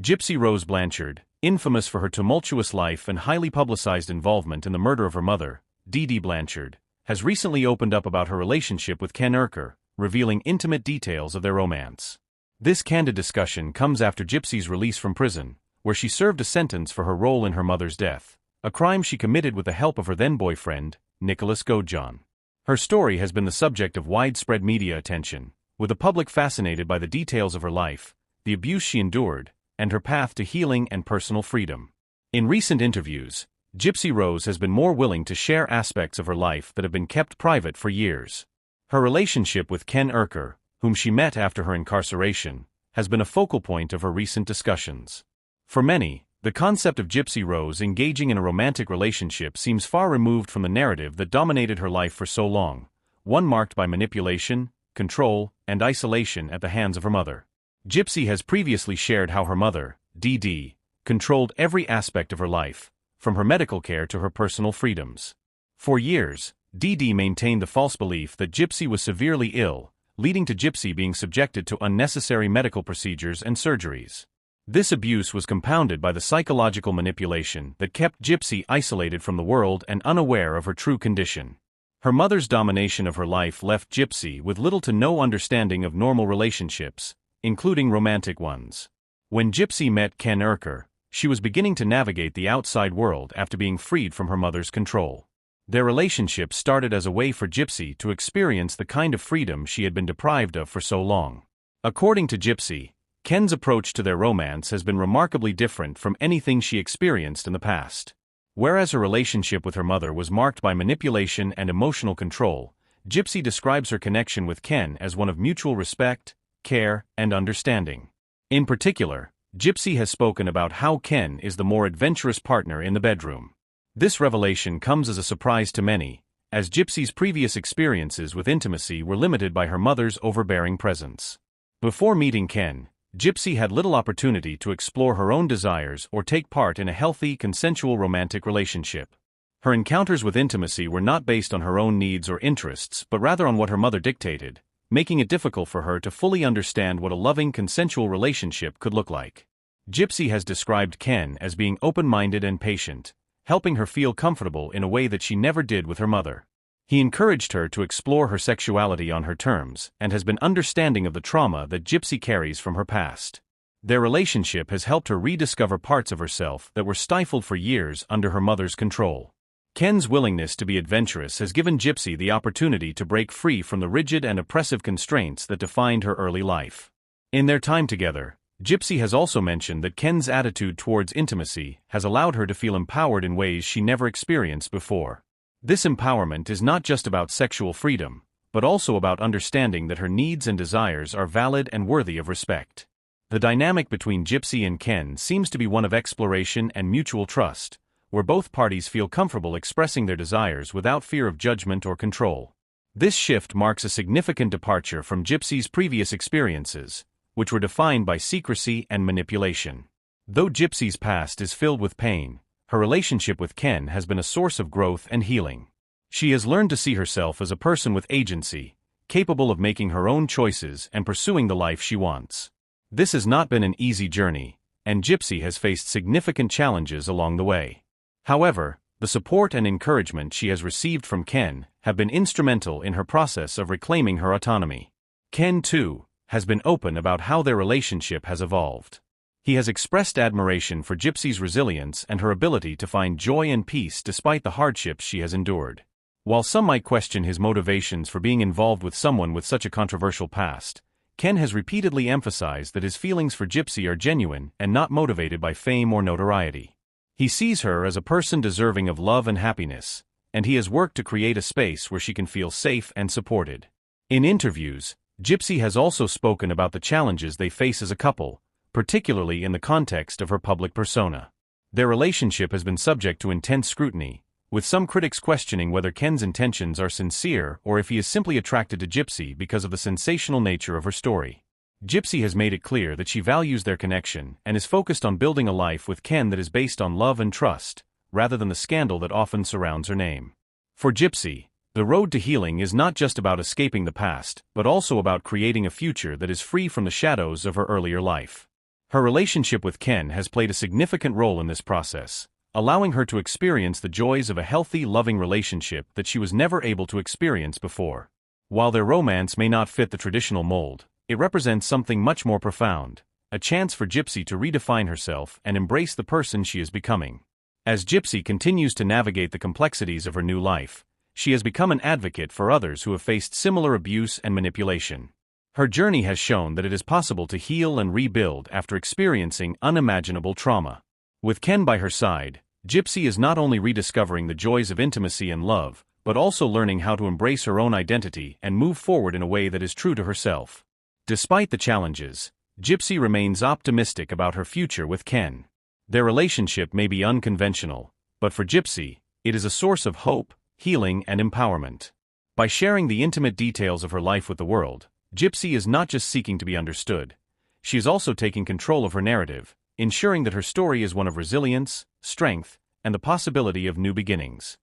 Gypsy Rose Blanchard, infamous for her tumultuous life and highly publicized involvement in the murder of her mother, Dee Blanchard, has recently opened up about her relationship with Ken Urker, revealing intimate details of their romance. This candid discussion comes after Gypsy's release from prison, where she served a sentence for her role in her mother's death, a crime she committed with the help of her then-boyfriend, Nicholas Godejohn. Her story has been the subject of widespread media attention, with the public fascinated by the details of her life, the abuse she endured, and her path to healing and personal freedom. In recent interviews, Gypsy Rose has been more willing to share aspects of her life that have been kept private for years. Her relationship with Ken Urker, whom she met after her incarceration, has been a focal point of her recent discussions. For many, the concept of Gypsy Rose engaging in a romantic relationship seems far removed from the narrative that dominated her life for so long, one marked by manipulation, control, and isolation at the hands of her mother. Gypsy has previously shared how her mother, Dee, controlled every aspect of her life, from her medical care to her personal freedoms. For years, Dee maintained the false belief that Gypsy was severely ill, leading to Gypsy being subjected to unnecessary medical procedures and surgeries. This abuse was compounded by the psychological manipulation that kept Gypsy isolated from the world and unaware of her true condition. Her mother's domination of her life left Gypsy with little to no understanding of normal relationships, including romantic ones. When Gypsy met Ken Urker, she was beginning to navigate the outside world after being freed from her mother's control. Their relationship started as a way for Gypsy to experience the kind of freedom she had been deprived of for so long. According to Gypsy, Ken's approach to their romance has been remarkably different from anything she experienced in the past. Whereas her relationship with her mother was marked by manipulation and emotional control, Gypsy describes her connection with Ken as one of mutual respect, care, and understanding. In particular, Gypsy has spoken about how Ken is the more adventurous partner in the bedroom. This revelation comes as a surprise to many, as Gypsy's previous experiences with intimacy were limited by her mother's overbearing presence. Before meeting Ken, Gypsy had little opportunity to explore her own desires or take part in a healthy, consensual romantic relationship. Her encounters with intimacy were not based on her own needs or interests but rather on what her mother dictated, making it difficult for her to fully understand what a loving, consensual relationship could look like. Gypsy has described Ken as being open-minded and patient, helping her feel comfortable in a way that she never did with her mother. He encouraged her to explore her sexuality on her terms and has been understanding of the trauma that Gypsy carries from her past. Their relationship has helped her rediscover parts of herself that were stifled for years under her mother's control. Ken's willingness to be adventurous has given Gypsy the opportunity to break free from the rigid and oppressive constraints that defined her early life. In their time together, Gypsy has also mentioned that Ken's attitude towards intimacy has allowed her to feel empowered in ways she never experienced before. This empowerment is not just about sexual freedom, but also about understanding that her needs and desires are valid and worthy of respect. The dynamic between Gypsy and Ken seems to be one of exploration and mutual trust, where both parties feel comfortable expressing their desires without fear of judgment or control. This shift marks a significant departure from Gypsy's previous experiences, which were defined by secrecy and manipulation. Though Gypsy's past is filled with pain, her relationship with Ken has been a source of growth and healing. She has learned to see herself as a person with agency, capable of making her own choices and pursuing the life she wants. This has not been an easy journey, and Gypsy has faced significant challenges along the way. However, the support and encouragement she has received from Ken have been instrumental in her process of reclaiming her autonomy. Ken, too, has been open about how their relationship has evolved. He has expressed admiration for Gypsy's resilience and her ability to find joy and peace despite the hardships she has endured. While some might question his motivations for being involved with someone with such a controversial past, Ken has repeatedly emphasized that his feelings for Gypsy are genuine and not motivated by fame or notoriety. He sees her as a person deserving of love and happiness, and he has worked to create a space where she can feel safe and supported. In interviews, Gypsy has also spoken about the challenges they face as a couple, particularly in the context of her public persona. Their relationship has been subject to intense scrutiny, with some critics questioning whether Ken's intentions are sincere or if he is simply attracted to Gypsy because of the sensational nature of her story. Gypsy has made it clear that she values their connection and is focused on building a life with Ken that is based on love and trust, rather than the scandal that often surrounds her name. For Gypsy, the road to healing is not just about escaping the past, but also about creating a future that is free from the shadows of her earlier life. Her relationship with Ken has played a significant role in this process, allowing her to experience the joys of a healthy, loving relationship that she was never able to experience before. While their romance may not fit the traditional mold, it represents something much more profound, a chance for Gypsy to redefine herself and embrace the person she is becoming. As Gypsy continues to navigate the complexities of her new life, she has become an advocate for others who have faced similar abuse and manipulation. Her journey has shown that it is possible to heal and rebuild after experiencing unimaginable trauma. With Ken by her side, Gypsy is not only rediscovering the joys of intimacy and love, but also learning how to embrace her own identity and move forward in a way that is true to herself. Despite the challenges, Gypsy remains optimistic about her future with Ken. Their relationship may be unconventional, but for Gypsy, it is a source of hope, healing, and empowerment. By sharing the intimate details of her life with the world, Gypsy is not just seeking to be understood. She is also taking control of her narrative, ensuring that her story is one of resilience, strength, and the possibility of new beginnings.